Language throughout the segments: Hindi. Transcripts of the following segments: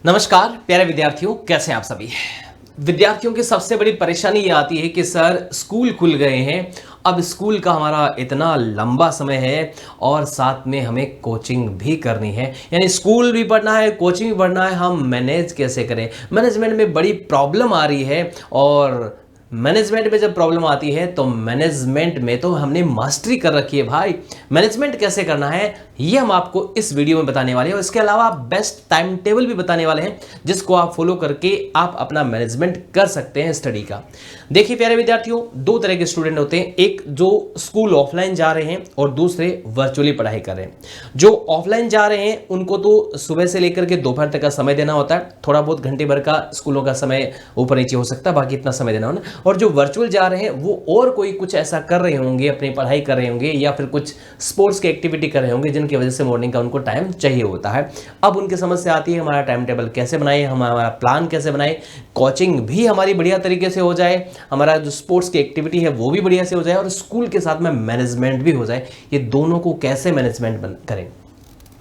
नमस्कार प्यारे विद्यार्थियों, कैसे हैं आप सभी। विद्यार्थियों की सबसे बड़ी परेशानी ये आती है कि सर स्कूल खुल गए हैं, अब स्कूल का हमारा इतना लंबा समय है और साथ में हमें कोचिंग भी करनी है, यानी स्कूल भी पढ़ना है, कोचिंग भी पढ़ना है। हम मैनेज कैसे करें? मैनेजमेंट में बड़ी प्रॉब्लम आ रही है और मैनेजमेंट में जब प्रॉब्लम आती है तो मैनेजमेंट में तो हमने मास्टरी कर रखी है भाई। मैनेजमेंट कैसे करना है ये हम आपको इस वीडियो में बताने वाले हैं और इसके अलावा बेस्ट टाइम टेबल भी बताने वाले हैं जिसको आप फॉलो करके आप अपना मैनेजमेंट कर सकते हैं स्टडी का। देखिए प्यारे विद्यार्थियों, दो तरह के स्टूडेंट होते हैं, एक जो स्कूल ऑफलाइन जा रहे हैं और दूसरे वर्चुअली पढ़ाई कर रहे हैं। जो ऑफलाइन जा रहे हैं उनको तो सुबह से लेकर के दोपहर तक का समय देना होता है, थोड़ा बहुत घंटे भर का स्कूलों का समय ऊपर नीचे हो सकता है, बाकी इतना समय देना होना। और जो वर्चुअल जा रहे हैं वो और कोई कुछ ऐसा कर रहे होंगे, अपनी पढ़ाई कर रहे होंगे या फिर कुछ स्पोर्ट्स की एक्टिविटी कर रहे होंगे जिनकी वजह से मॉर्निंग का उनको टाइम चाहिए होता है। अब उनकी समस्या आती है हमारा टाइम टेबल कैसे बनाए, हमारा प्लान कैसे बनाए, कोचिंग भी हमारी बढ़िया तरीके से हो जाए, हमारा जो स्पोर्ट्स की एक्टिविटी है वो भी बढ़िया से हो जाए और स्कूल के साथ में मैनेजमेंट भी हो जाए। ये दोनों को कैसे मैनेजमेंट करें,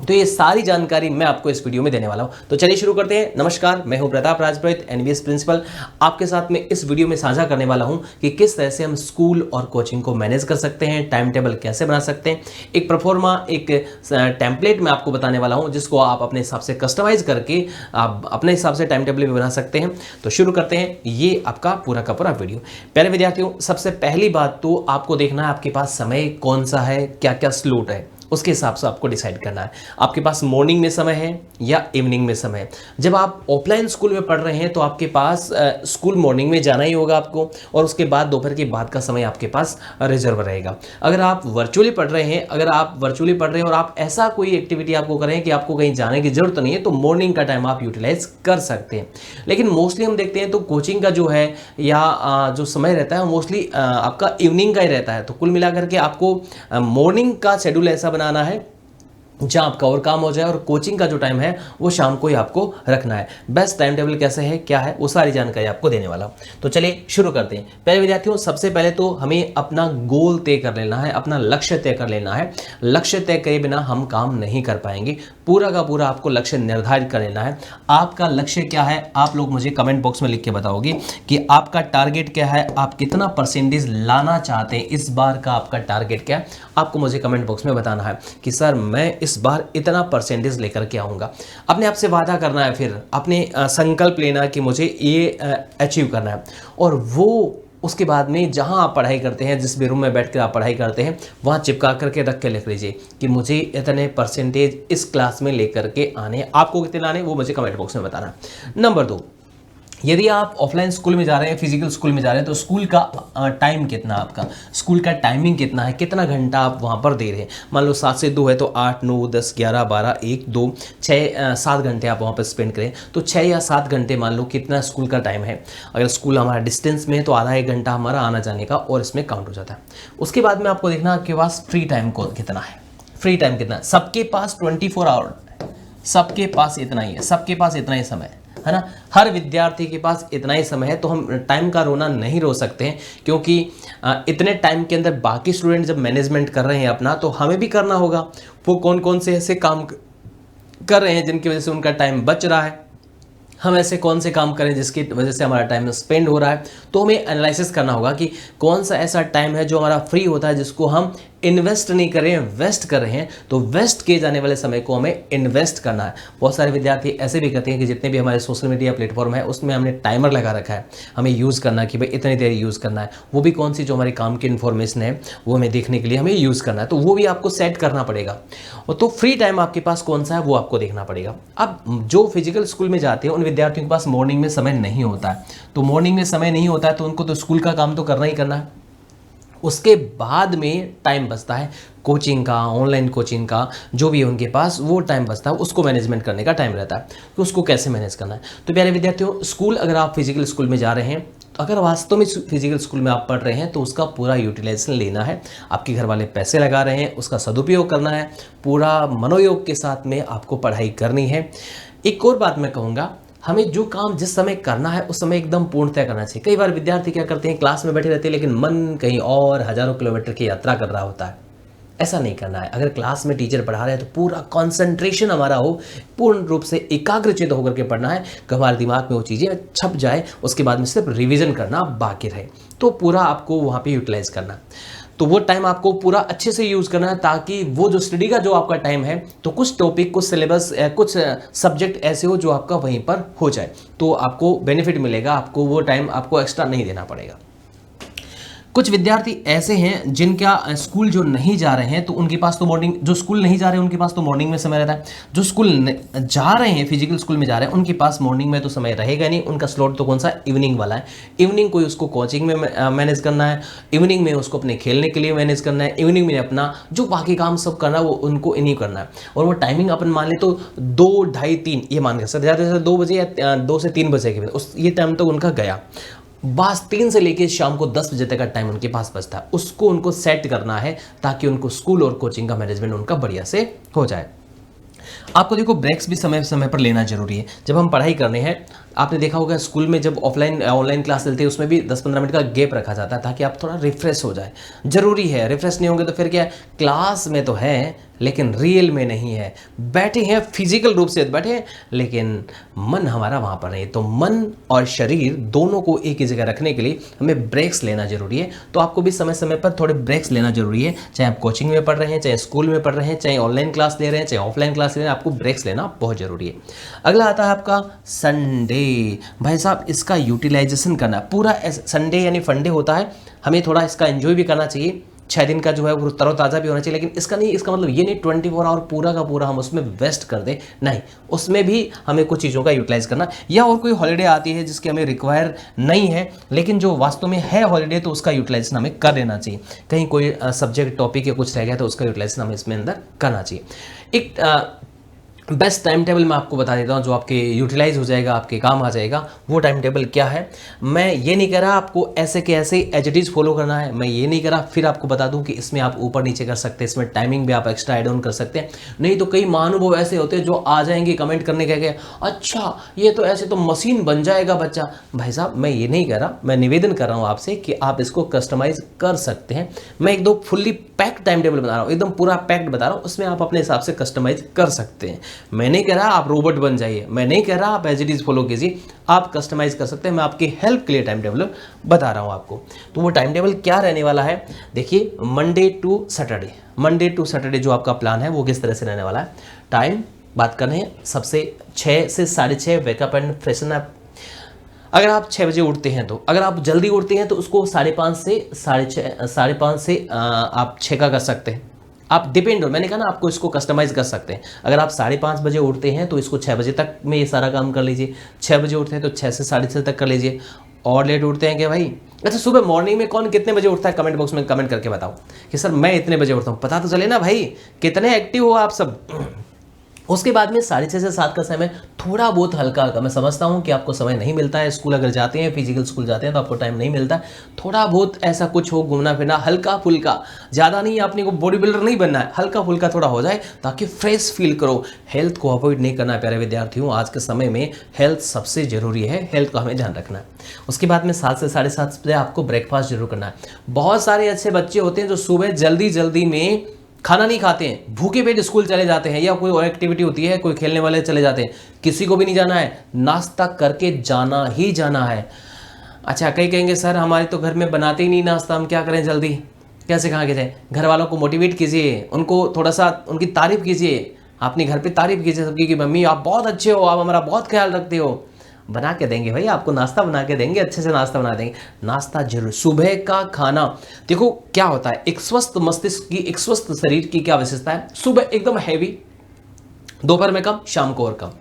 तो ये सारी जानकारी मैं आपको इस वीडियो में देने वाला हूं। तो चलिए शुरू करते हैं। नमस्कार, मैं हूं प्रताप राजपुरोहित, एनवीएस प्रिंसिपल। आपके साथ में इस वीडियो में साझा करने वाला हूं कि किस तरह से हम स्कूल और कोचिंग को मैनेज कर सकते हैं, टाइम टेबल कैसे बना सकते हैं। एक प्रोफॉर्मा एक टेम्पलेट मैं आपको बताने वाला हूं जिसको आप अपने हिसाब से कस्टमाइज करके आप अपने हिसाब से टाइम टेबल भी बना सकते हैं। तो शुरू करते हैं ये आपका पूरा का पूरा वीडियो। प्यारे विद्यार्थियों, सबसे पहली बात तो आपको देखना है आपके पास समय कौन सा है, क्या क्या स्लॉट है, उसके हिसाब से आपको डिसाइड करना है। आपके पास मॉर्निंग में समय है या इवनिंग में समय है। जब आप ऑफलाइन स्कूल में पढ़ रहे हैं तो आपके पास स्कूल मॉर्निंग में जाना ही होगा आपको और उसके बाद दोपहर के बाद का समय आपके पास रिजर्व रहेगा। अगर आप वर्चुअली पढ़ रहे हैं, और आप ऐसा कोई एक्टिविटी आपको करें कि आपको कहीं जाने की जरूरत नहीं है तो मॉर्निंग का टाइम आप यूटिलाइज कर सकते हैं। लेकिन मोस्टली हम देखते हैं तो कोचिंग का जो है या जो समय रहता है मोस्टली आपका इवनिंग का ही रहता है। तो कुल मिलाकर के आपको मॉर्निंग का शेड्यूल ऐसा बनाना है जहाँ आपका और काम हो जाए और कोचिंग का जो टाइम है वो शाम को ही आपको रखना है। बेस्ट टाइम टेबल कैसे है, क्या है, वो सारी जानकारी आपको देने वाला हूँ। तो चलिए शुरू करते हैं। पहले विद्यार्थियों, सबसे पहले तो हमें अपना गोल तय कर लेना है, अपना लक्ष्य तय कर लेना है। लक्ष्य तय करे बिना हम काम नहीं कर पाएंगे। पूरा का पूरा आपको लक्ष्य निर्धारित कर लेना है। आपका लक्ष्य क्या है, आप लोग मुझे कमेंट बॉक्स में लिख के बताओगे कि आपका टारगेट क्या है, आप कितना परसेंटेज लाना चाहते हैं, इस बार का आपका टारगेट क्या है। आपको मुझे कमेंट बॉक्स में बताना है कि सर मैं इस बार इतना परसेंटेज लेकर के आऊँगा। अपने आप से वादा करना है, फिर अपने संकल्प लेना है कि मुझे ये अचीव करना है। और वो उसके बाद में जहाँ आप पढ़ाई करते हैं, जिस भी रूम में बैठ कर आप पढ़ाई करते हैं वहाँ चिपका करके रख के लिख लीजिए कि मुझे इतने परसेंटेज इस क्लास में लेकर के आने। आपको कितने लाने वो मुझे कमेंट बॉक्स में बताना। नंबर 2, यदि आप ऑफलाइन स्कूल में जा रहे हैं, फिजिकल स्कूल में जा रहे हैं तो स्कूल का टाइम कितना, आपका स्कूल का टाइमिंग कितना है, कितना घंटा आप वहाँ पर दे रहे हैं। मान लो 7 से 2 है तो 8, 9, 10, 11, 12, 1, 2, 6, 7 घंटे आप वहाँ पर स्पेंड करें तो 6 या 7 घंटे मान लो कितना स्कूल का टाइम है। अगर स्कूल हमारा डिस्टेंस में है तो आधा 1 घंटा हमारा आना जाने का और इसमें काउंट हो जाता है। उसके बाद में आपको देखना आपके पास फ्री टाइम कितना है। फ्री टाइम कितना है, सबके पास 24 आवर, सबके पास इतना ही है, सबके पास इतना ही समय है ना। हर विद्यार्थी के पास इतना ही समय है तो हम टाइम का रोना नहीं रो सकते हैं, क्योंकि इतने टाइम के अंदर बाकी स्टूडेंट जब मैनेजमेंट कर रहे हैं अपना तो हमें भी करना होगा। वो कौन कौन से ऐसे काम कर रहे हैं जिनकी वजह से उनका टाइम बच रहा है, हम ऐसे कौन से काम करें जिसकी वजह से हमारा टाइम स्पेंड हो रहा है। तो हमें एनालिसिस करना होगा कि कौन सा ऐसा टाइम है जो हमारा फ्री होता है जिसको हम इन्वेस्ट नहीं कर रहे हैं, वेस्ट कर रहे हैं। तो वेस्ट किए जाने वाले समय को हमें इन्वेस्ट करना है। बहुत सारे विद्यार्थी ऐसे भी करते हैं कि जितने भी हमारे सोशल मीडिया प्लेटफॉर्म है उसमें हमने टाइमर लगा रखा है, हमें यूज़ करना कि भाई इतनी देर यूज़ करना है। वो भी कौन सी जो हमारे काम की इन्फॉर्मेशन है वो हमें देखने के लिए हमें यूज़ करना है, तो वो भी आपको सेट करना पड़ेगा। और तो फ्री टाइम आपके पास कौन सा है वो आपको देखना पड़ेगा। अब जो फिजिकल स्कूल में जाते हैं उन विद्यार्थियों के पास मॉर्निंग में समय नहीं होता है, तो मॉर्निंग में समय नहीं होता है तो उनको तो स्कूल का काम तो करना ही करना है। उसके बाद में टाइम बचता है कोचिंग का, ऑनलाइन कोचिंग का, जो भी है उनके पास वो टाइम बचता है, उसको मैनेजमेंट करने का टाइम रहता है कि उसको कैसे मैनेज करना है। तो प्यारे विद्यार्थियों, स्कूल अगर आप फिजिकल स्कूल में जा रहे हैं तो अगर वास्तव में फिजिकल स्कूल में आप पढ़ रहे हैं तो उसका पूरा यूटिलाइजेशन लेना है। आपके घर वाले पैसे लगा रहे हैं, उसका सदुपयोग करना है, पूरा मनोयोग के साथ में आपको पढ़ाई करनी है। एक और बात मैं कहूँगा, हमें जो काम जिस समय करना है उस समय एकदम पूर्णतः करना चाहिए। कई बार विद्यार्थी क्या करते हैं, क्लास में बैठे रहते हैं लेकिन मन कहीं और हजारों किलोमीटर की यात्रा कर रहा होता है ऐसा नहीं करना है। अगर क्लास में टीचर पढ़ा रहे हैं तो पूरा कंसंट्रेशन हमारा हो, पूर्ण रूप से एकाग्रचित्त होकर के पढ़ना है कि हमारे दिमाग में वो चीज़ें छप जाए, उसके बाद में सिर्फ रिवीजन करना बाकी रहे। तो पूरा आपको वहाँ पे यूटिलाइज करना, तो वो टाइम आपको पूरा अच्छे से यूज़ करना है, ताकि वो जो स्टडी का जो आपका टाइम है, तो कुछ टॉपिक, कुछ सिलेबस, कुछ सब्जेक्ट ऐसे हो जो आपका वहीं पर हो जाए, तो आपको बेनिफिट मिलेगा, आपको वो टाइम आपको एक्स्ट्रा नहीं देना पड़ेगा। कुछ विद्यार्थी ऐसे हैं जिनका स्कूल जो नहीं जा रहे हैं तो उनके पास तो मॉर्निंग, जो स्कूल नहीं जा रहे हैं उनके पास तो मॉर्निंग में समय रहता है, जो स्कूल जा रहे हैं फिजिकल स्कूल में जा रहे हैं उनके पास मॉर्निंग में तो समय रहेगा नहीं, उनका स्लॉट तो कौन सा, इवनिंग वाला है। इवनिंग को उसको कोचिंग में मैनेज करना है, इवनिंग में उसको अपने खेलने के लिए मैनेज करना है, इवनिंग में अपना जो बाकी काम सब करना है वो उनको इन्हीं करना है। और वो टाइमिंग अपन मान ले तो 2, ढाई, 3 ये मान के सर, ज़्यादा से 2 बजे या 2 से 3 बजे के उस ये टाइम तक उनका गया। बस 3 से लेके शाम को 10 बजे तक का टाइम उनके पास बचता है, उसको उनको सेट करना है ताकि उनको स्कूल और कोचिंग का मैनेजमेंट उनका बढ़िया से हो जाए। आपको देखो ब्रेक्स भी समय समय पर लेना जरूरी है। जब हम पढ़ाई करने हैं, आपने देखा होगा स्कूल में जब ऑनलाइन क्लास चलती है उसमें भी 10-15 मिनट का गैप रखा जाता है ताकि आप थोड़ा रिफ्रेश हो जाए, जरूरी है। रिफ्रेश नहीं होंगे तो फिर क्या है, क्लास में तो है लेकिन रियल में नहीं है, बैठे हैं फिजिकल रूप से बैठे हैं लेकिन मन हमारा वहाँ पर नहीं। तो मन और शरीर दोनों को एक ही जगह रखने के लिए हमें ब्रेक्स लेना जरूरी है। तो आपको भी समय समय पर थोड़े ब्रेक्स लेना जरूरी है, चाहे आप कोचिंग में पढ़ रहे हैं, चाहे स्कूल में पढ़ रहे हैं, चाहे ऑनलाइन क्लास ले रहे हैं, चाहे ऑफलाइन क्लास ले रहे हैं, आपको ब्रेक्स लेना बहुत जरूरी है। अगला आता है आपका संडे। भाई साहब इसका यूटिलाइजेशन करना पूरा, संडे यानी फंडे होता है, हमें थोड़ा इसका एंजॉय भी करना चाहिए। 6 दिन का जो है वो तरोताज़ा भी होना चाहिए, लेकिन इसका मतलब ये नहीं 24 आवर पूरा का पूरा हम उसमें वेस्ट कर दें, नहीं, उसमें भी हमें कुछ चीज़ों का यूटिलाइज करना। या और कोई हॉलीडे आती है जिसकी हमें रिक्वायर नहीं है लेकिन जो वास्तव में है हॉलीडे, तो उसका यूटिलाइजेशन हमें कर लेना चाहिए। कहीं कोई सब्जेक्ट टॉपिक या कुछ रह गया तो उसका यूटिलाइजेशन हमें इसमें अंदर करना चाहिए। एक बेस्ट टाइम टेबल मैं आपको बता देता हूँ जो आपके यूटिलाइज हो जाएगा, आपके काम आ जाएगा। वो टाइम टेबल क्या है, मैं ये नहीं कह रहा आपको ऐसे के ऐसे एज इट इज़ फॉलो करना है, मैं ये नहीं कह रहा फिर आपको बता दूं कि इसमें आप ऊपर नीचे कर सकते हैं, इसमें टाइमिंग भी आप एक्स्ट्रा ऐड ऑन कर सकते हैं। नहीं तो कई महानुभाव ऐसे होते हैं जो आ जाएंगे कमेंट करने कह के, अच्छा ये तो ऐसे तो मशीन बन जाएगा बच्चा। भाई साहब मैं ये नहीं कह रहा, मैं निवेदन कर रहा हूँ आपसे कि आप इसको कस्टमाइज कर सकते हैं। मैं एक दो फुल्ली पैक्ड टाइम टेबल बता रहा हूँ, एकदम पूरा पैक्ड बता रहा हूँ, उसमें आप अपने हिसाब से कस्टमाइज कर सकते हैं। मैं नहीं कह रहा आप रोबोट बन जाइए, मैं नहीं कह रहा आप एज इट इज फॉलो कीजिए, आप कस्टमाइज कर सकते हैं। मैं आपकी हेल्प के लिए टाइम टेबल बता रहा हूं आपको। तो वो टाइम टेबल क्या रहने वाला है, देखिए मंडे टू सैटरडे जो आपका प्लान है वो किस तरह से रहने वाला है। टाइम बात कर रहे हैं, सबसे 6 से 6:30 वेकअप एंड फ्रेशन अप। अगर आप 6 बजे उठते हैं तो, अगर आप जल्दी उठते हैं तो उसको 5:30 से 5:30 से आप 6 का कर सकते हैं। आप डिपेंड हो, मैंने कहा ना आपको इसको कस्टमाइज कर सकते हैं। अगर आप 5:30 बजे उठते हैं तो इसको 6 बजे तक में ये सारा काम कर लीजिए। 6 बजे उठते हैं तो 6 से 6:30 तक कर लीजिए। और लेट उठते हैं क्या भाई, अच्छा सुबह मॉर्निंग में कौन कितने बजे उठता है, कमेंट बॉक्स में कमेंट करके बताओ कि सर मैं इतने बजे उठता हूँ, पता तो चले ना भाई कितने एक्टिव हो आप सब। उसके बाद में 6:30 से 7 का समय थोड़ा बहुत हल्का हल्का, मैं समझता हूँ कि आपको समय नहीं मिलता है, स्कूल अगर जाते हैं फिजिकल स्कूल जाते हैं तो आपको टाइम नहीं मिलता है, थोड़ा बहुत ऐसा कुछ हो, घूमना फिरना हल्का फुल्का, ज़्यादा नहीं, आपने को बॉडी बिल्डर नहीं बनना है, हल्का फुल्का थोड़ा हो जाए ताकि फ्रेश फील करो। हेल्थ को अवॉइड नहीं करना है प्यारे विद्यार्थियों, आज के समय में हेल्थ सबसे जरूरी है, हेल्थ का हमें ध्यान रखना है। उसके बाद में 7 से 7:30 बजे आपको ब्रेकफास्ट जरूर करना है। बहुत सारे अच्छे बच्चे होते हैं जो सुबह जल्दी जल्दी में खाना नहीं खाते हैं, भूखे पेट स्कूल चले जाते हैं, या कोई और एक्टिविटी होती है, कोई खेलने वाले चले जाते हैं, किसी को भी नहीं जाना है, नाश्ता करके जाना ही जाना है। अच्छा कई कहेंगे सर हमारे तो घर में बनाते ही नहीं नाश्ता, हम क्या करें जल्दी, कैसे खा के जाए। घर वालों को मोटिवेट कीजिए, उनको थोड़ा सा उनकी तारीफ कीजिए, अपने घर पे तारीफ कीजिए सबकी कि मम्मी आप बहुत अच्छे हो, आप हमारा बहुत ख्याल रखते हो। बना के देंगे भाई, आपको नाश्ता बना के देंगे, अच्छे से नाश्ता बना देंगे। नाश्ता जरूर, सुबह का खाना। देखो क्या होता है, एक स्वस्थ मस्तिष्क की, एक स्वस्थ शरीर की क्या विशेषता है, सुबह एकदम हैवी, दोपहर में कम, शाम को और कम।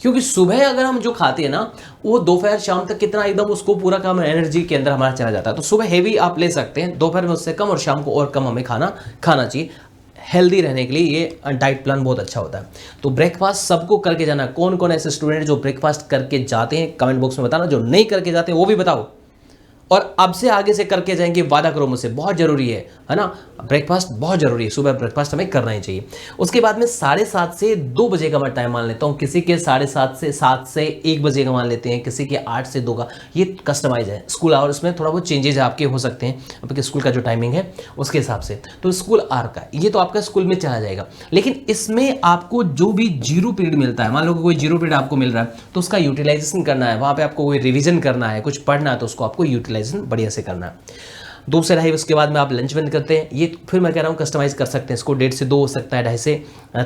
क्योंकि सुबह अगर हम जो खाते हैं ना वो दोपहर शाम तक कितना एकदम उसको पूरा काम एनर्जी के अंदर हमारा चला जाता है। तो सुबह हैवी आप ले सकते हैं, दोपहर में उससे कम और शाम को और कम हमें खाना चाहिए। हेल्दी रहने के लिए ये डाइट प्लान बहुत अच्छा होता है। तो ब्रेकफास्ट सबको करके जाना। कौन कौन ऐसे स्टूडेंट जो ब्रेकफास्ट करके जाते हैं कमेंट बॉक्स में बताना, जो नहीं करके जाते हैं वो भी बताओ, और अब से आगे से करके जाएंगे, वादा करो मुझसे, बहुत जरूरी है ना। ब्रेकफास्ट बहुत जरूरी है, सुबह ब्रेकफास्ट हमें करना ही चाहिए। उसके बाद में 7:30 से 2 बजे का मैं टाइम मान लेता हूँ, किसी के 7:30 से 1 बजे का मान लेते हैं, किसी के 8 से 2 का, ये कस्टमाइज है। स्कूल आवर्स में थोड़ा बहुत चेंजेस आपके हो सकते हैं, आपके स्कूल का जो टाइमिंग है उसके हिसाब से। तो स्कूल आवर का ये तो आपका स्कूल में चला जाएगा, लेकिन इसमें आपको जो भी जीरो पीरियड मिलता है, मान लो कोई जीरो पीरियड आपको मिल रहा है तो उसका यूटिलाइजेशन करना है, वहाँ पे आपको कोई रिवीजन करना है, कुछ पढ़ना है, तो उसको आपको यूटिलाइजेशन बढ़िया से करना है। 2 से 2:30 उसके बाद में आप लंच बंद करते हैं। ये फिर मैं कह रहा हूँ कस्टमाइज़ कर सकते हैं इसको, 1:30 से 2 हो सकता है, 2:30 से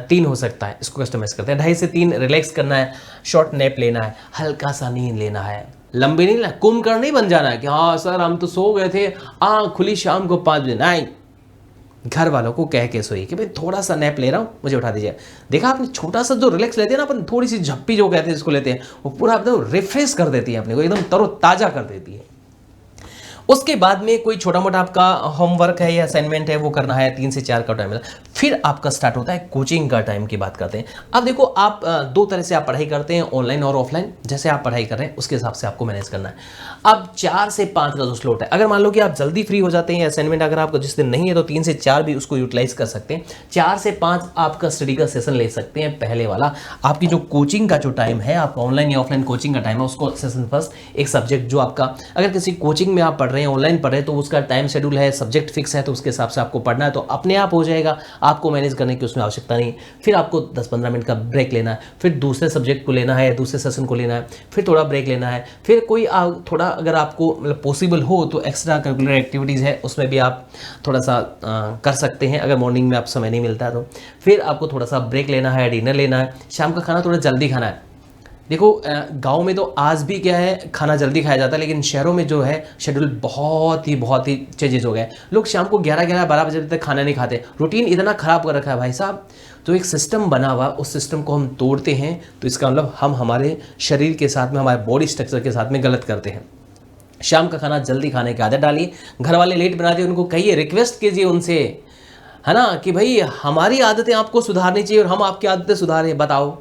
3 हो सकता है, इसको कस्टमाइज़ करते हैं। 2:30 से 3 रिलैक्स करना है, शॉर्ट नैप लेना है, हल्का सा नींद लेना है, लंबी नहीं लेना, कुंभकर्ण नहीं बन जाना है कि हाँ सर हम तो सो गए थे, आँख खुली शाम को 5 बजे, नहीं। घर वालों को कह के सोइए कि भाई थोड़ा सा नैप ले रहा हूँ, मुझे उठा दीजिए। देखा आपने, छोटा सा जो रिलैक्स लेते हैं ना अपन, थोड़ी सी झप्पी जो कहते हैं इसको लेते हैं, वो पूरा एकदम रिफ्रेश कर देती है अपने को, एकदम तरोताजा कर देती है। उसके बाद में कोई छोटा मोटा आपका होमवर्क है या असाइनमेंट है वो करना है, 3 से 4 का टाइम मिला। फिर आपका स्टार्ट होता है कोचिंग का टाइम की बात करते हैं। अब देखो आप 2 तरह से आप पढ़ाई करते हैं, ऑनलाइन और ऑफलाइन। जैसे आप पढ़ाई कर रहे हैं उसके हिसाब से आपको मैनेज करना है। अब 4 से 5 का जो स्लॉट है, अगर मान लो कि आप जल्दी फ्री हो जाते हैं, असाइनमेंट अगर आपका जिस दिन नहीं है तो 3 से 4 भी उसको यूटिलाइज कर सकते हैं। 4 से 5 आपका स्टडी का सेशन ले सकते हैं। पहले वाला आपकी जो कोचिंग का जो टाइम है, आपका ऑनलाइन या ऑफलाइन कोचिंग का टाइम है, उसको सेशन फर्स्ट एक सब्जेक्ट जो आपका, अगर किसी कोचिंग में आप पढ़ रहे हैं, ऑनलाइन पढ़ रहे हैं, तो उसका टाइम शेड्यूल है, सब्जेक्ट फिक्स है, तो उसके हिसाब से आपको पढ़ना है, तो अपने आप हो जाएगा, आपको मैनेज करने की उसमें आवश्यकता नहीं। फिर आपको 10-15 मिनट का ब्रेक लेना है, फिर दूसरे सब्जेक्ट को लेना है, दूसरे सेशन को लेना है, फिर थोड़ा ब्रेक लेना है, फिर कोई थोड़ा अगर आपको मतलब पॉसिबल हो तो एक्स्ट्रा करिकुलर एक्टिविटीज़ है उसमें भी आप थोड़ा सा कर सकते हैं, अगर मॉर्निंग में आप समय नहीं मिलता है तो। फिर आपको थोड़ा सा ब्रेक लेना है, डिनर लेना है, शाम का खाना थोड़ा जल्दी खाना है। देखो गांव में तो आज भी क्या है, खाना जल्दी खाया जाता है, लेकिन शहरों में जो है शेड्यूल बहुत ही चेंजेस हो गए। लोग शाम को 11-12 बजे तक खाना नहीं खाते, रूटीन इतना ख़राब कर रखा है भाई साहब। जो एक सिस्टम बना हुआ उस सिस्टम को हम तोड़ते हैं, तो इसका मतलब हम हमारे शरीर के साथ में, हमारे बॉडी स्ट्रक्चर के साथ में गलत करते हैं। शाम का खाना जल्दी खाने की आदत डालिए। घर वाले लेट बनाते हैं, उनको कहिए, रिक्वेस्ट कीजिए उनसे, है ना, कि भाई हमारी आदतें आपको सुधारनी चाहिए और हम आपकी आदतें सुधारें, बताओ।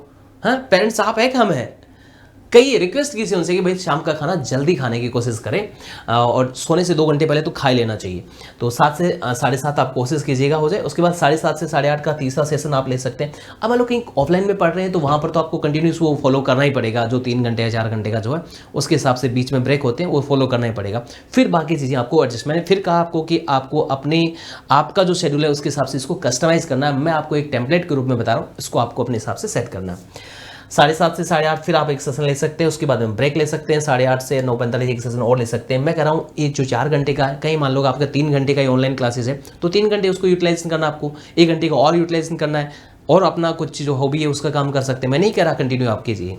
हाँ, पेरेंट्स आप है कि हम हैं? कई रिक्वेस्ट की उनसे कि भाई शाम का खाना जल्दी खाने की कोशिश करें और सोने से 2 घंटे पहले तो खा ही लेना चाहिए। तो 7 से 7:30 आप कोशिश कीजिएगा हो जाए। उसके बाद 7:30 से 8:30 का तीसरा सेशन आप ले सकते हैं। अब मान लो कहीं ऑफलाइन में पढ़ रहे हैं तो वहाँ पर तो आपको कंटिन्यूस वो फॉलो करना ही पड़ेगा, जो 3 घंटे या 4 घंटे का जो है उसके हिसाब से बीच में ब्रेक होते हैं वो फॉलो करना ही पड़ेगा। फिर बाकी चीज़ें आपको एडजस्ट, मैंने फिर कहा आपको कि आपको अपने आपका जो शेड्यूल है उसके हिसाब से इसको कस्टमाइज़ करना है। मैं आपको एक टेम्पलेट के रूप में बता रहा हूँ, इसको आपको अपने हिसाब से सेट करना है। 7:30 से 8:30 फिर आप एक सेशन ले सकते हैं, उसके बाद में ब्रेक ले सकते हैं। 8:30 से 9:45 एक सेशन और ले सकते हैं। मैं कह रहा हूँ ये जो 4 घंटे का है, कहीं मान लो आपका 3 घंटे का ही ऑनलाइन क्लासेस है तो 3 घंटे उसको यूटिलाइजेशन करना, आपको 1 घंटे का और यूटिलाइजेशन करना है, और अपना कुछ जो हॉबी है उसका काम कर सकते हैं। मैं नहीं कह रहा कंटिन्यू आप कीजिए।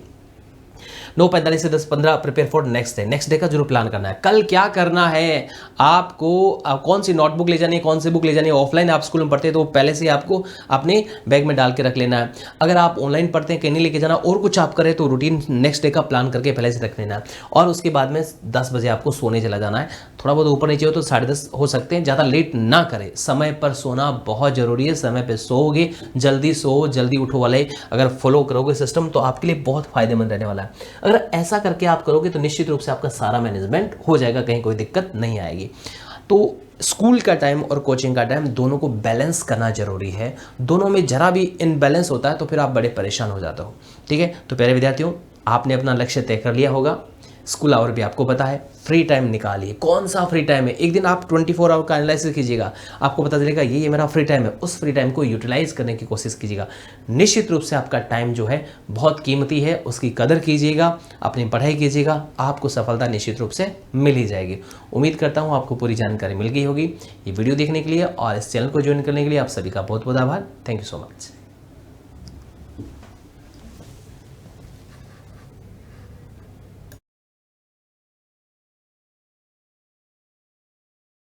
9:45 से 10:15 प्रिपेयर फॉर नेक्स्ट डे का जरूर प्लान करना है। कल क्या करना है आपको, कौन सी नोटबुक ले जानी है, कौन सी बुक ले जानी है। ऑफलाइन आप स्कूल में पढ़ते हैं तो पहले से आपको अपने बैग में डाल के रख लेना है। अगर आप ऑनलाइन पढ़ते हैं, कहीं नहीं लेके जाना, और कुछ आप करें तो रूटीन नेक्स्ट डे का प्लान करके पहले से रख लेना है। और उसके बाद में 10 बजे आपको सोने चला जाना है। थोड़ा बहुत ऊपर नीचे हो तो 10:30 हो सकते हैं, ज़्यादा लेट ना करें। समय पर सोना बहुत ज़रूरी है। समय पर सोओगे, जल्दी सो जल्दी उठो वाले अगर फॉलो करोगे सिस्टम तो आपके लिए बहुत फायदेमंद रहने वाला है। अगर ऐसा करके आप करोगे तो निश्चित रूप से आपका सारा मैनेजमेंट हो जाएगा, कहीं कोई दिक्कत नहीं आएगी। तो स्कूल का टाइम और कोचिंग का टाइम दोनों को बैलेंस करना जरूरी है। दोनों में जरा भी इनबैलेंस होता है तो फिर आप बड़े परेशान हो जाते हो। ठीक है, तो प्यारे विद्यार्थियों, आपने अपना लक्ष्य तय कर लिया होगा। स्कूल आवर भी आपको पता है, फ्री टाइम निकालिए। कौन सा फ्री टाइम है, एक दिन आप 24 आवर का एनालिसिस कीजिएगा, आपको पता चलेगा ये मेरा फ्री टाइम है। उस फ्री टाइम को यूटिलाइज करने की कोशिश कीजिएगा। निश्चित रूप से आपका टाइम जो है बहुत कीमती है, उसकी कदर कीजिएगा, अपनी पढ़ाई कीजिएगा, आपको सफलता निश्चित रूप से मिल ही जाएगी। उम्मीद करता हूँ आपको पूरी जानकारी मिल गई होगी। ये वीडियो देखने के लिए और इस चैनल को ज्वाइन करने के लिए आप सभी का बहुत बहुत आभार। Thank you so much.